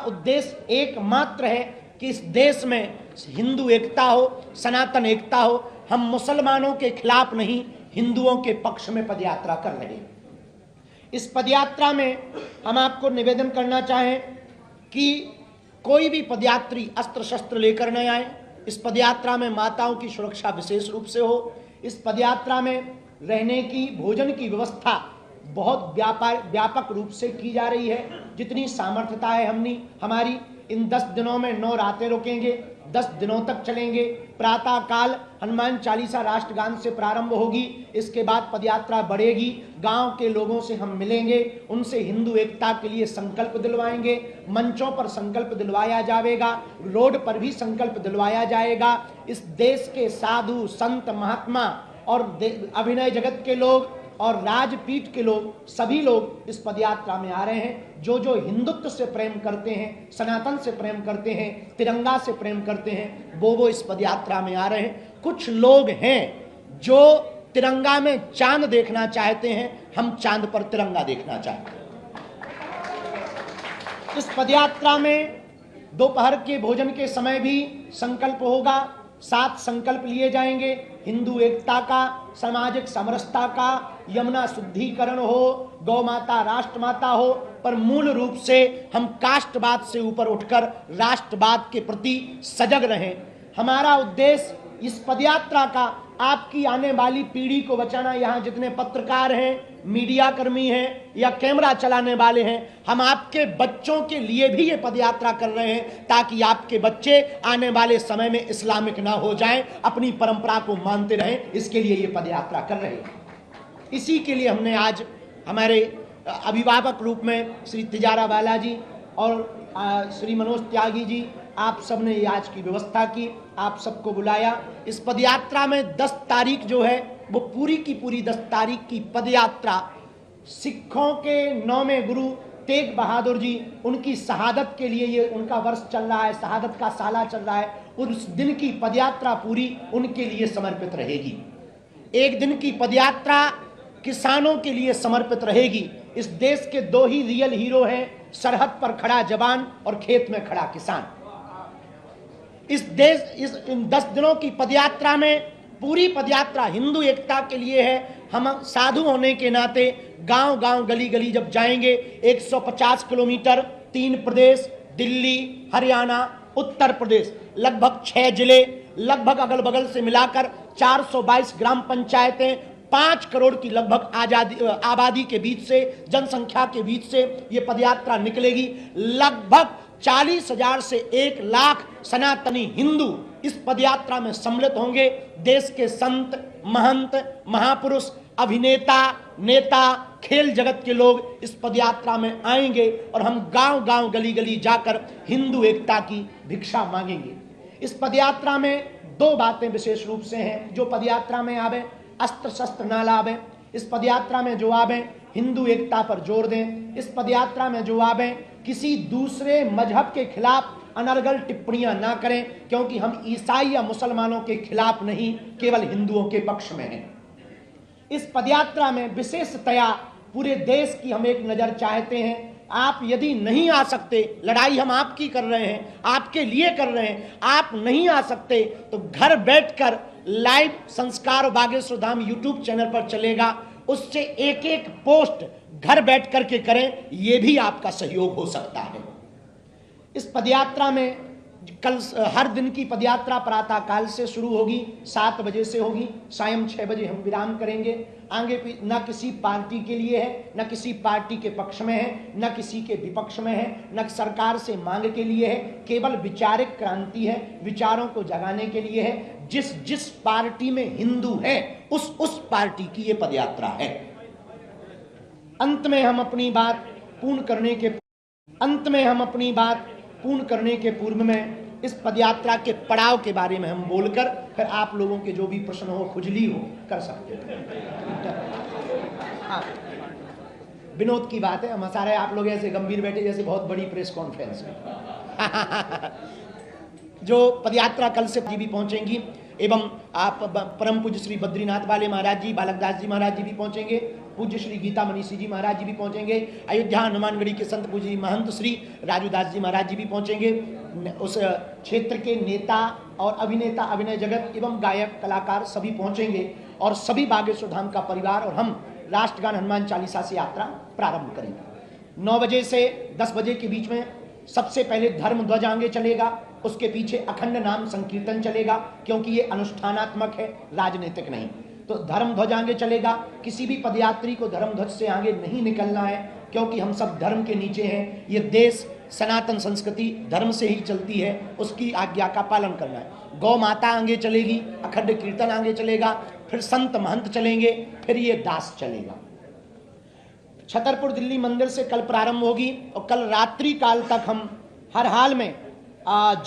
उद्देश्य एकमात्र है कि इस देश में हिंदू एकता हो, सनातन एकता हो। हम मुसलमानों के खिलाफ नहीं, हिंदुओं के पक्ष में पदयात्रा कर रहे हैं। इस पदयात्रा में हम आपको निवेदन करना चाहें कि कोई भी पदयात्री अस्त्र शस्त्र लेकर न आए। इस पदयात्रा में माताओं की सुरक्षा विशेष रूप से हो। इस पदयात्रा में रहने की, भोजन की व्यवस्था बहुत व्यापक रूप से की जा रही है। जितनी सामर्थ्यता है हमारी इन 10 दिनों में 9 रातें रुकेंगे, 10 दिनों तक चलेंगे। प्रातः काल हनुमान चालीसा राष्ट्रगान से प्रारंभ होगी। इसके बाद पदयात्रा बढ़ेगी। गांव के लोगों से हम मिलेंगे, उनसे हिंदू एकता के लिए संकल्प दिलवाएंगे। मंचों पर संकल्प दिलवाया जाएगा, रोड पर भी संकल्प दिलवाया जाएगा। इस देश के साधु संत महात्मा और अभिनय जगत के लोग और राजपीठ के लोग, सभी लोग इस पदयात्रा में आ रहे हैं। जो हिंदुत्व से प्रेम करते हैं, सनातन से प्रेम करते हैं, तिरंगा से प्रेम करते हैं, वो इस पदयात्रा में आ रहे हैं। कुछ लोग हैं जो तिरंगा में चांद देखना चाहते हैं, हम चांद पर तिरंगा देखना चाहते हैं। इस पदयात्रा में दोपहर के भोजन के समय भी संकल्प होगा। 7 संकल्प लिए जाएंगे, हिंदू एकता का, सामाजिक समरसता का, यमुना शुद्धिकरण हो, गौ माता राष्ट्रमाता हो, पर मूल रूप से हम काष्ठवाद से ऊपर उठकर राष्ट्रवाद के प्रति सजग रहें। हमारा उद्देश्य इस पदयात्रा का आपकी आने वाली पीढ़ी को बचाना। यहाँ जितने पत्रकार हैं, मीडिया कर्मी हैं या कैमरा चलाने वाले हैं, हम आपके बच्चों के लिए भी ये पदयात्रा कर रहे हैं ताकि आपके बच्चे आने वाले समय में इस्लामिक ना हो जाएं, अपनी परंपरा को मानते रहें। इसके लिए ये पदयात्रा कर रहे हैं। इसी के लिए हमने आज हमारे अभिभावक रूप में श्री तिजारा वाला जी और श्री मनोज त्यागी जी, आप सब ने आज की व्यवस्था की, आप सबको बुलाया। इस पदयात्रा में 10 तारीख जो है वो पूरी की पूरी 10 तारीख की पदयात्रा सिखों के 9वें गुरु तेग बहादुर जी, उनकी शहादत के लिए ये उनका वर्ष चल रहा है, शहादत का साला चल रहा है। उस दिन की पदयात्रा पूरी उनके लिए समर्पित रहेगी। एक दिन की पदयात्रा किसानों के लिए समर्पित रहेगी। इस देश के 2 ही रियल हीरो हैं, सरहद पर खड़ा जवान और खेत में खड़ा किसान। इन 10 दिनों की पदयात्रा में पूरी पदयात्रा हिंदू एकता के लिए है। हम साधु होने के नाते गांव गांव गली गली जब जाएंगे, 150 किलोमीटर, 3 प्रदेश, दिल्ली, हरियाणा, उत्तर प्रदेश, लगभग 6 जिले, लगभग अगल बगल से मिलाकर 422 ग्राम पंचायतें, 5 करोड़ की लगभग आबादी के बीच से, जनसंख्या के बीच से ये पदयात्रा निकलेगी। लगभग 40,000 से 1 लाख सनातनी हिंदू इस पदयात्रा में सम्मिलित होंगे। देश के संत, महंत, महापुरुष, अभिनेता, नेता, खेल जगत के लोग इस पदयात्रा में आएंगे और हम गांव गांव गली गली जाकर हिंदू एकता की भिक्षा मांगेंगे। इस पदयात्रा में 2 बातें विशेष रूप से हैं। जो पदयात्रा में आवे अस्त्र शस्त्र ना लावें। इस पदयात्रा में जो आवे हिंदू एकता पर जोर दें। इस पदयात्रा में जो आवे किसी दूसरे मजहब के खिलाफ अनर्गल टिप्पणियां ना करें, क्योंकि हम ईसाई या मुसलमानों के खिलाफ नहीं, केवल हिंदुओं के पक्ष में हैं। इस पदयात्रा में विशेषतया पूरे देश की हम एक नजर चाहते हैं। आप यदि नहीं आ सकते, लड़ाई हम आपकी कर रहे हैं, आपके लिए कर रहे हैं, आप नहीं आ सकते तो घर बैठकर लाइव संस्कार बागेश्वर धाम यूट्यूब चैनल पर चलेगा, उससे एक एक पोस्ट घर बैठ करके करें, यह भी आपका सहयोग हो सकता है। इस पदयात्रा में कल हर दिन की पदयात्रा प्रातः काल से शुरू होगी, 7 बजे से होगी, सायं 6 बजे हम विराम करेंगे। आगे न किसी पार्टी के लिए है, न किसी पार्टी के पक्ष में है, न किसी के विपक्ष में है, न सरकार से मांग के लिए है, केवल विचारिक क्रांति है, विचारों को जगाने के लिए है। जिस पार्टी में हिंदू है उस पार्टी की ये पदयात्रा है। अंत में हम अपनी बात पूर्ण करने के पूर्व में इस पदयात्रा के पड़ाव के बारे में हम बोलकर फिर आप लोगों के जो भी प्रश्न हो, खुजली हो, कर सकते हैं। हाँ, विनोद की बात है, हम सारे आप लोग ऐसे गंभीर बैठे जैसे बहुत बड़ी प्रेस कॉन्फ्रेंस में। जो पदयात्रा कल से भी पहुंचेंगी एवं आप परम पूज्य श्री बद्रीनाथ वाले महाराज जी, बालकदास जी महाराज जी भी पहुंचेंगे। पूज्य श्री गीता मनीषी जी महाराज जी भी पहुंचेंगे। अयोध्या हनुमानगढ़ी के संत पूज्य महंत श्री राजूदास जी महाराज जी भी पहुंचेंगे। उस क्षेत्र के नेता और अभिनेता, अभिनय जगत एवं गायक कलाकार सभी पहुंचेंगे और सभी बागेश्वर धाम का परिवार और हम राष्ट्रगान हनुमान चालीसा से यात्रा प्रारंभ करेंगे। 9 बजे से 10 बजे के बीच में सबसे पहले धर्म ध्वज आगे चलेगा, उसके पीछे अखंड नाम संकीर्तन चलेगा, क्योंकि ये अनुष्ठानात्मक है, राजनीतिक नहीं। तो धर्म ध्वज आगे चलेगा। किसी भी पदयात्री को धर्म ध्वज से आगे नहीं निकलना है, क्योंकि हम सब धर्म के नीचे हैं। ये देश सनातन संस्कृति धर्म से ही चलती है, उसकी आज्ञा का पालन करना है। गौ माता आगे चलेगी, अखंड कीर्तन आगे चलेगा, फिर संत महंत चलेंगे, फिर ये दास चलेगा। छतरपुर दिल्ली मंदिर से कल प्रारंभ होगी और कल रात्रि काल तक हम हर हाल में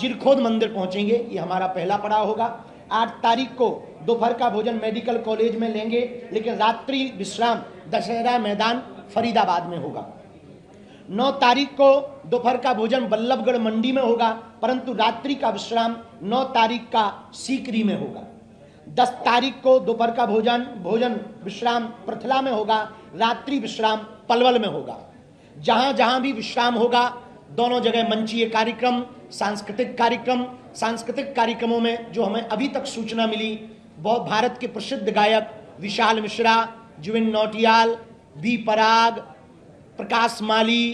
जिरखोद मंदिर पहुंचेंगे। ये हमारा पहला पड़ाव होगा। 8 तारीख को दोपहर का भोजन मेडिकल कॉलेज में लेंगे, लेकिन रात्रि विश्राम दशहरा मैदान फरीदाबाद में होगा। 9 तारीख को दोपहर का भोजन बल्लभगढ़ मंडी में होगा, परंतु रात्रि का विश्राम 9 तारीख का सीकरी में होगा। 10 तारीख को दोपहर का भोजन विश्राम पृथला में होगा, रात्रि विश्राम पलवल में होगा। जहां जहां भी विश्राम होगा, दोनों जगह मंचीय कार्यक्रम, सांस्कृतिक कार्यक्रमों में जो हमें अभी तक सूचना मिली, बहुत भारत के प्रसिद्ध गायक विशाल मिश्रा, जुबिन नौटियाल, बी पराग, प्रकाश माली,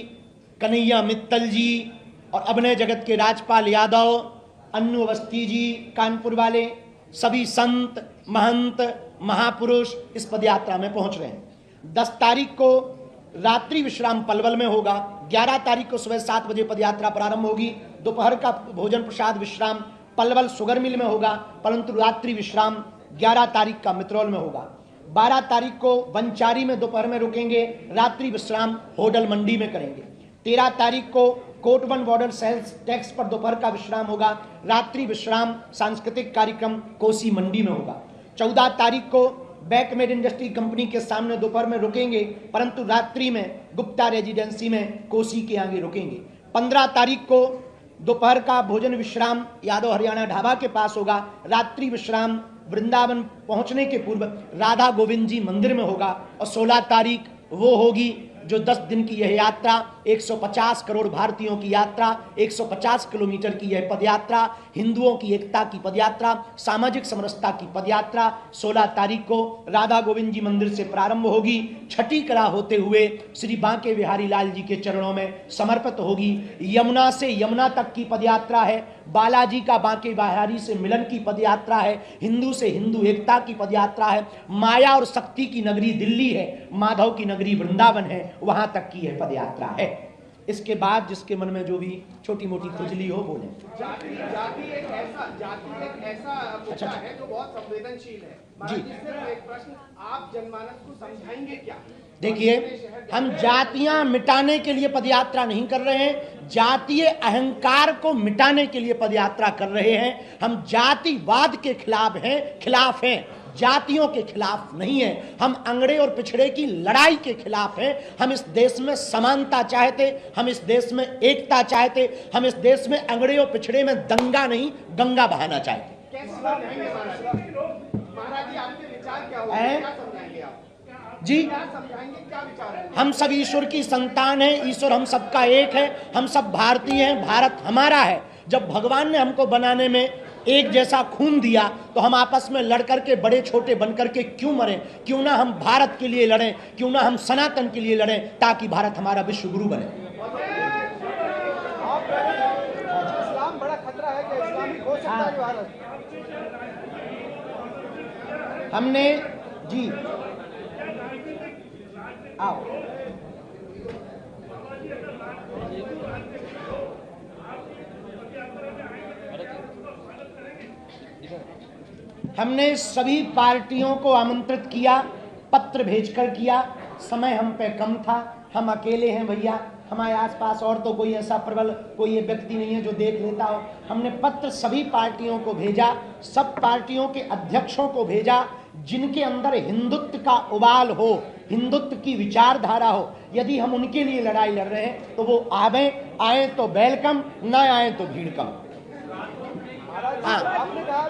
कन्हैया मित्तल जी और अभिनय जगत के राजपाल यादव, अन्नू अवस्थी जी कानपुर वाले, सभी संत महंत महापुरुष इस पदयात्रा में पहुंच रहे हैं। 10 तारीख को रात्रि विश्राम पलवल में होगा। 11 तारीख को सुबह 7 बजे पदयात्रा प्रारंभ होगी। दोपहर का भोजन प्रसाद विश्राम पलवल शुगर मिल में होगा, परंतु रात्रि विश्राम 11 तारीख का मित्रौल में होगा। 12 तारीख को वंचारी में दोपहर में रुकेंगे, रात्रि विश्राम होडल मंडी में करेंगे। 13 तारीख को कोटवन बॉर्डर सेल्स टैक्स पर दोपहर का विश्राम होगा, रात्रि विश्राम सांस्कृतिक कार्यक्रम कोसी मंडी में होगा। 14 तारीख को बैकमेड इंडस्ट्री कंपनी के सामने दोपहर में रुकेंगे, परंतु रात्रि में गुप्ता रेजिडेंसी में कोसी के आगे रुकेंगे। 15 तारीख को दोपहर का भोजन विश्राम यादव हरियाणा ढाबा के पास होगा, रात्रि विश्राम वृंदावन पहुंचने के पूर्व राधा गोविंद जी मंदिर में होगा। और 16 तारीख वो होगी जो 10 दिन की यह यात्रा, 150 करोड़ भारतीयों की यात्रा, 150 किलोमीटर की यह पदयात्रा, हिंदुओं की एकता की पदयात्रा, सामाजिक समरसता की पदयात्रा 16 तारीख को राधा गोविंद जी मंदिर से प्रारंभ होगी, छठी कला होते हुए श्री बांके बिहारी लाल जी के चरणों में समर्पित होगी। यमुना से यमुना तक की पदयात्रा है, बालाजी का बांके बिहारी से मिलन की पदयात्रा है, हिंदू से हिंदू एकता की पदयात्रा है, माया और शक्ति की नगरी दिल्ली है, माधव की नगरी वृंदावन है, वहां तक की यह पदयात्रा है। इसके बाद जिसके मन में जो भी छोटी मोटी खुजली हो बोले। जाति एक ऐसा मुद्दा है जो बहुत संवेदनशील है जी। एक प्रश्न, आप जनमानस को समझाएंगे क्या? देखिए, हम जातियां मिटाने के लिए पदयात्रा नहीं कर रहे हैं, जातीय अहंकार को मिटाने के लिए पदयात्रा कर रहे हैं। हम जातिवाद के खिलाफ हैं, जातियों के खिलाफ नहीं है। हम अंगड़े और पिछड़े की लड़ाई के खिलाफ हैं। हम इस देश में समानता चाहते, हम इस देश में एकता चाहते, हम इस देश में अंगड़े और पिछड़े में दंगा नहीं गंगा बहाना चाहते। महाराज जी, आपके विचार क्या होंगे? क्या समझाएंगे आप जी? क्या समझाएंगे, क्या विचार है? हम सब ईश्वर की संतान हैं, ईश्वर हम सबका एक है, हम सब भारतीय हैं, भारत हमारा है। जब भगवान ने हमको बनाने में एक जैसा खून दिया, तो हम आपस में लड़ करके बड़े छोटे बनकर के क्यों मरें? क्यों ना हम भारत के लिए लड़ें, क्यों ना हम सनातन के लिए लड़ें, ताकि भारत हमारा विश्व गुरु बने। इस्लाम बड़ा खतरा है कि इस्लामिक हो सकता है भारत? हमने जी आओ हमने सभी पार्टियों को आमंत्रित किया, पत्र भेजकर किया। समय हम पे कम था, हम अकेले हैं भैया, हमारे आसपास और तो कोई ऐसा प्रबल कोई व्यक्ति नहीं है जो देख लेता हो। हमने पत्र सभी पार्टियों को भेजा, सब पार्टियों के अध्यक्षों को भेजा, जिनके अंदर हिंदुत्व का उबाल हो, हिंदुत्व की विचारधारा हो। यदि हम उनके लिए लड़ाई लड़ रहे हैं तो वो आए तो वेलकम, ना आए तो भीड़ कम। हाँ आपने कहा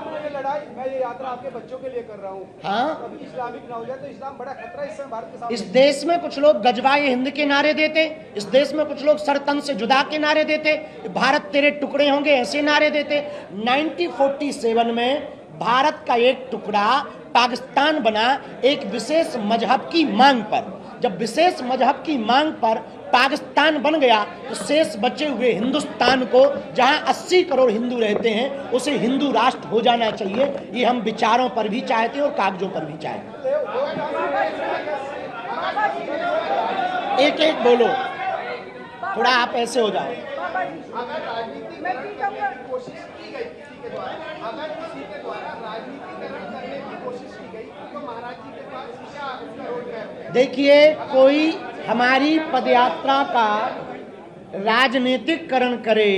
मैं ये यात्रा आपके बच्चों के लिए कर रहा हूँ। हाँ, कभी इस्लामिक ना हो जाए तो इस्लाम बड़ा खतरा इस समय भारत के सामने। इस देश में कुछ लोग गजवाए हिंद के नारे देते, इस देश में कुछ लोग सरतन से जुदा के नारे देते, भारत तेरे टुकड़े होंगे ऐसे नारे देते। 1947 में भारत का एक टुकड़ा पाकिस्तान बना एक विशेष मजहब की मांग पर। जब विशेष मजहब की मांग पर पाकिस्तान बन गया तो शेष बचे हुए हिंदुस्तान को, जहां 80 करोड़ हिंदू रहते हैं, उसे हिंदू राष्ट्र हो जाना चाहिए। ये हम विचारों पर भी चाहते हैं और कागजों पर भी चाहते हैं। एक एक बोलो, थोड़ा आप ऐसे हो जाओ। अगर राजनीतिकरण की कोशिश की गई किसी के द्वारा, अगर किसी के द्वारा राजनीतिकरण करने की कोशिश की गई तो महाराज जी के पास क्या उसका रोल है? देखिए, कोई हमारी पदयात्रा का राजनीतिकरण करे,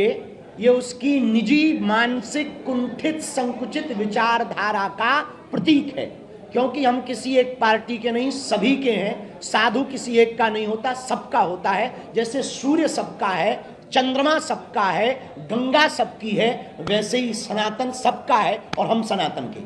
ये उसकी निजी मानसिक कुंठित संकुचित विचारधारा का प्रतीक है। क्योंकि हम किसी एक पार्टी के नहीं, सभी के हैं। साधु किसी एक का नहीं होता, सबका होता है। जैसे सूर्य सबका है, चंद्रमा सबका है, गंगा सबकी है, वैसे ही सनातन सबका है और हम सनातन के।